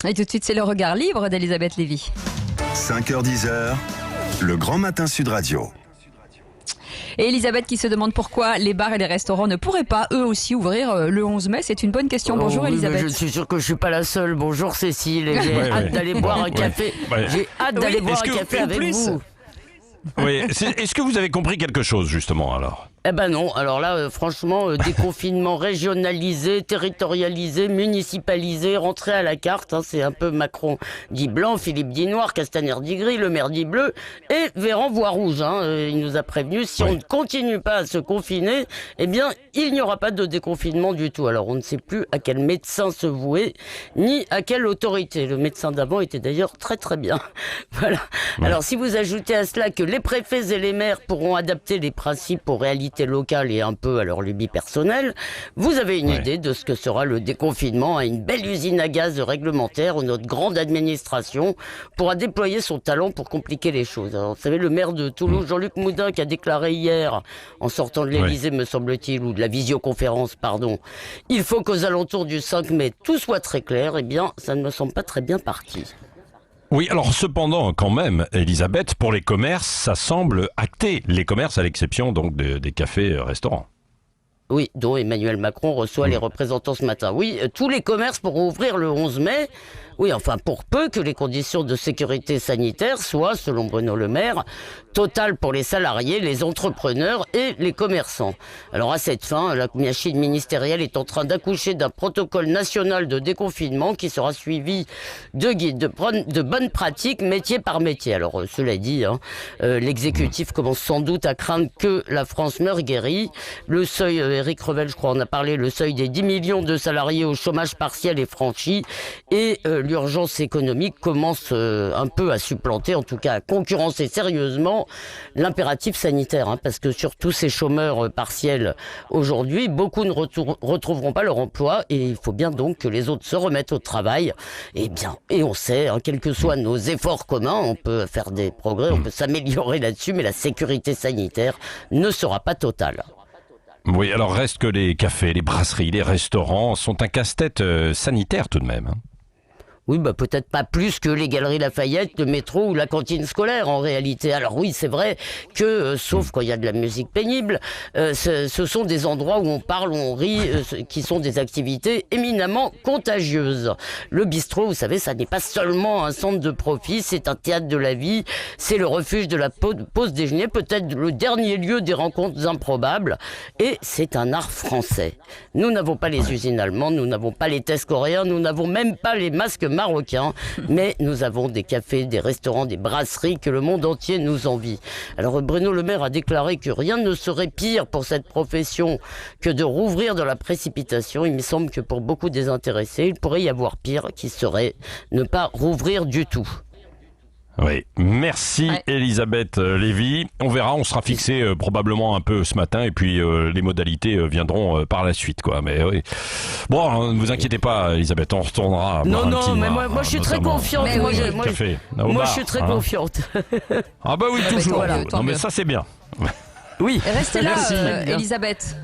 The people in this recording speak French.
Et tout de suite, c'est le regard libre d'Elisabeth Lévy. 5h-10h, le Grand Matin Sud Radio. Et Elisabeth qui se demande pourquoi les bars et les restaurants ne pourraient pas eux aussi ouvrir le 11 mai. C'est une bonne question. Bonjour oui, Elisabeth. Je suis sûr que je suis pas la seule. Bonjour Cécile. Et j'ai hâte d'aller boire un café. J'ai hâte d'aller boire un café avec vous. Oui. Est-ce que vous avez compris quelque chose justement alors ? Eh ben non, alors là, franchement, déconfinement régionalisé, territorialisé, municipalisé, rentré à la carte, hein, c'est un peu Macron dit blanc, Philippe dit noir, Castaner dit gris, Le Maire dit bleu, et Véran voit rouge. Il nous a prévenu, si on ne continue pas à se confiner, eh bien, il n'y aura pas de déconfinement du tout. Alors, on ne sait plus à quel médecin se vouer, ni à quelle autorité. Le médecin d'avant était d'ailleurs très très bien. Voilà. Alors, si vous ajoutez à cela que les préfets et les maires pourront adapter les principes aux réalités locale et un peu à leur lubie personnelle, vous avez une idée de ce que sera le déconfinement à une belle usine à gaz réglementaire où notre grande administration pourra déployer son talent pour compliquer les choses. Alors, vous savez, le maire de Toulouse, Jean-Luc Moudin, qui a déclaré hier, en sortant de l'Élysée, me semble-t-il, ou de la visioconférence, pardon, il faut qu'aux alentours du 5 mai, tout soit très clair, eh bien, ça ne me semble pas très bien parti. Oui, alors cependant, quand même, Elisabeth, pour les commerces, ça semble acté. Les commerces, à l'exception donc des cafés-restaurants. Oui, dont Emmanuel Macron reçoit les représentants ce matin. Oui, tous les commerces pourront ouvrir le 11 mai. Oui, enfin, pour peu que les conditions de sécurité sanitaire soient, selon Bruno Le Maire, totales pour les salariés, les entrepreneurs et les commerçants. Alors, à cette fin, la machine ministérielle est en train d'accoucher d'un protocole national de déconfinement qui sera suivi de guides, de bonnes pratiques, métier par métier. Alors, cela dit, l'exécutif commence sans doute à craindre que la France meure guérie. Le seuil, Éric Revel, je crois, en a parlé, le seuil des 10 millions de salariés au chômage partiel est franchi et l'urgence économique commence un peu à supplanter, en tout cas à concurrencer sérieusement l'impératif sanitaire, parce que sur tous ces chômeurs partiels aujourd'hui, beaucoup ne retrouveront pas leur emploi et il faut bien donc que les autres se remettent au travail. Et on sait, quels que soient nos efforts communs, on peut faire des progrès, on peut s'améliorer là-dessus, mais la sécurité sanitaire ne sera pas totale. Oui, alors reste que les cafés, les brasseries, les restaurants sont un casse-tête sanitaire tout de même. Oui, peut-être pas plus que les galeries Lafayette, le métro ou la cantine scolaire en réalité. Alors oui, c'est vrai que, sauf quand il y a de la musique pénible, ce sont des endroits où on parle, où on rit, qui sont des activités éminemment contagieuses. Le bistrot, vous savez, ça n'est pas seulement un centre de profit, c'est un théâtre de la vie, c'est le refuge de la pause déjeuner, peut-être le dernier lieu des rencontres improbables, et c'est un art français. Nous n'avons pas les usines allemandes, nous n'avons pas les tests coréens, nous n'avons même pas les masques marocains, mais nous avons des cafés, des restaurants, des brasseries que le monde entier nous envie. Alors Bruno Le Maire a déclaré que rien ne serait pire pour cette profession que de rouvrir dans la précipitation. Il me semble que pour beaucoup des intéressés, il pourrait y avoir pire qui serait ne pas rouvrir du tout. Oui, merci Elisabeth Lévy. On verra, on sera fixé probablement un peu ce matin et puis les modalités viendront par la suite, quoi. Mais oui. Bon, ne vous inquiétez pas, Elisabeth, on retournera. Non, mais moi je suis très confiante. Moi je suis très confiante. Ah bah oui, toujours. Voilà, non mais ça c'est bien. Oui. Restez là, Merci. Elisabeth.